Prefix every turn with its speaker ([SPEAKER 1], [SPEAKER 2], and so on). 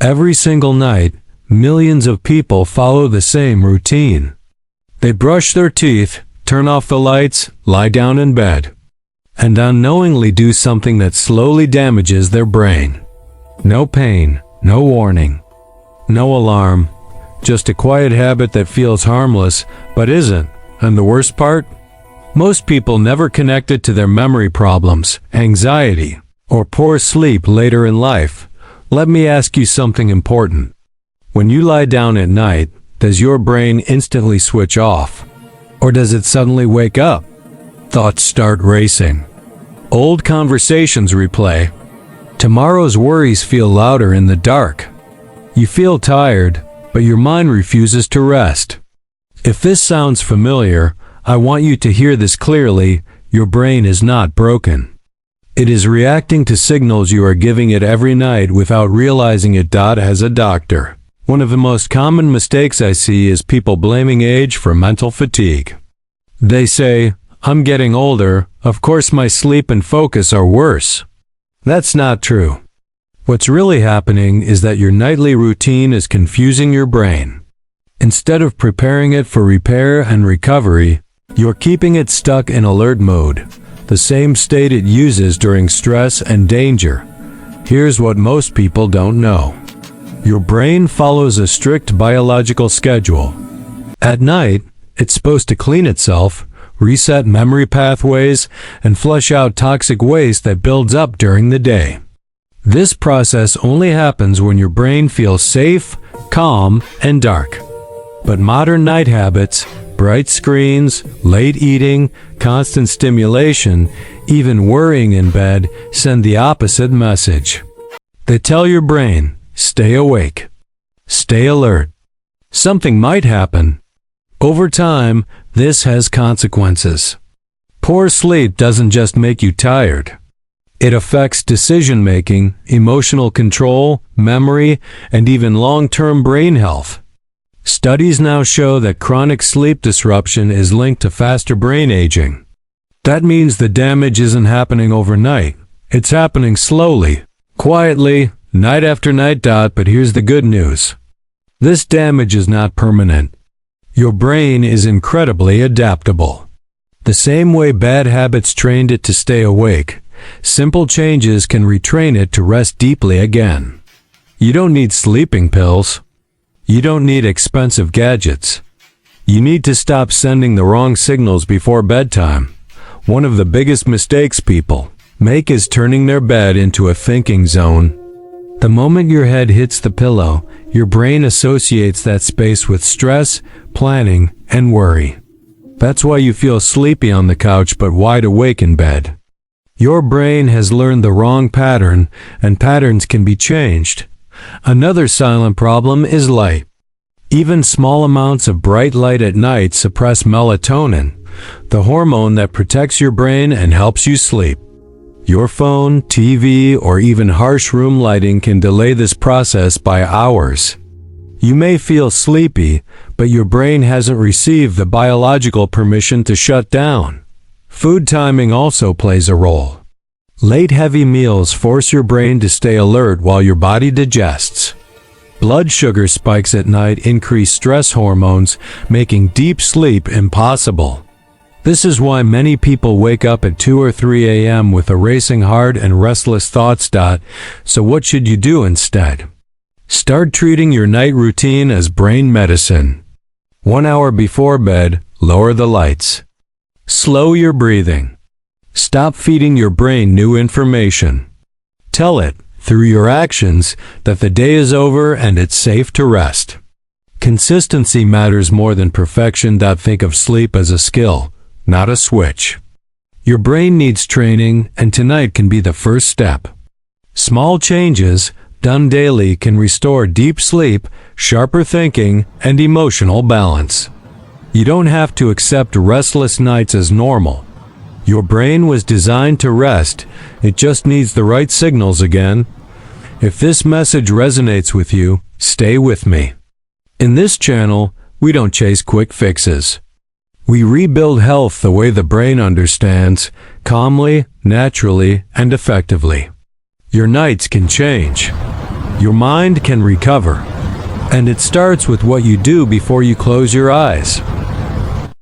[SPEAKER 1] Every single night, millions of people follow the same routine. They brush their teeth, turn off the lights, lie down in bed, and unknowingly do something that slowly damages their brain. No pain, no warning, no alarm, just a quiet habit that feels harmless but isn't. And the worst part? Most people never connect it to their memory problems, anxiety, or poor sleep later in life. Let me ask you something important. When you lie down at night, does your brain instantly switch off? Or does it suddenly wake up? Thoughts start racing. Old conversations replay. Tomorrow's worries feel louder in the dark. You feel tired, but your mind refuses to rest. If this sounds familiar, I want you to hear this clearly. Your brain is not broken. It is reacting to signals you are giving it every night without realizing it. As a doctor, one of the most common mistakes I see is people blaming age for mental fatigue. They say, "I'm getting older, of course my sleep and focus are worse." That's not true. What's really happening is that your nightly routine is confusing your brain. Instead of preparing it for repair and recovery, you're keeping it stuck in alert mode, the same state it uses during stress and danger. Here's what most people don't know. Your brain follows a strict biological schedule. At night, it's supposed to clean itself, reset memory pathways, and flush out toxic waste that builds up during the day. This process only happens when your brain feels safe, calm, and dark. But modern night habits, bright screens, late eating, constant stimulation, even worrying in bed, send the opposite message. They tell your brain, stay awake, stay alert. Something might happen. Over time, this has consequences. Poor sleep doesn't just make you tired. It affects decision-making, emotional control, memory, and even long-term brain health. Studies now show that chronic sleep disruption is linked to faster brain aging. That means the damage isn't happening overnight. It's happening slowly, quietly, night after night. But here's the good news. This damage is not permanent. Your brain is incredibly adaptable. The same way bad habits trained it to stay awake, simple changes can retrain it to rest deeply again. You don't need sleeping pills. You don't need expensive gadgets. You need to stop sending the wrong signals before bedtime. One of the biggest mistakes people make is turning their bed into a thinking zone. The moment your head hits the pillow, your brain associates that space with stress, planning, and worry. That's why you feel sleepy on the couch but wide awake in bed. Your brain has learned the wrong pattern, and patterns can be changed. Another silent problem is light. Even small amounts of bright light at night suppress melatonin, the hormone that protects your brain and helps you sleep. Your phone, TV, or even harsh room lighting can delay this process by hours. You may feel sleepy, but your brain hasn't received the biological permission to shut down. Food timing also plays a role. Late heavy meals force your brain to stay alert while your body digests. Blood sugar spikes at night increase stress hormones, making deep sleep impossible. This is why many people wake up at 2 or 3 a.m. with a racing heart and restless thoughts. So what should you do instead? Start treating your night routine as brain medicine. 1 hour before bed, lower the lights. Slow your breathing. Stop feeding your brain new information. Tell it, through your actions, that the day is over and it's safe to rest. Consistency matters more than perfection. Think of sleep as a skill, not a switch. Your brain needs training, and tonight can be the first step. Small changes, done daily, can restore deep sleep, sharper thinking, and emotional balance. You don't have to accept restless nights as normal. Your brain was designed to rest, it just needs the right signals again. If this message resonates with you, stay with me. In this channel, we don't chase quick fixes. We rebuild health the way the brain understands, calmly, naturally, and effectively. Your nights can change. your mind can recover. And it starts with what you do before you close your eyes.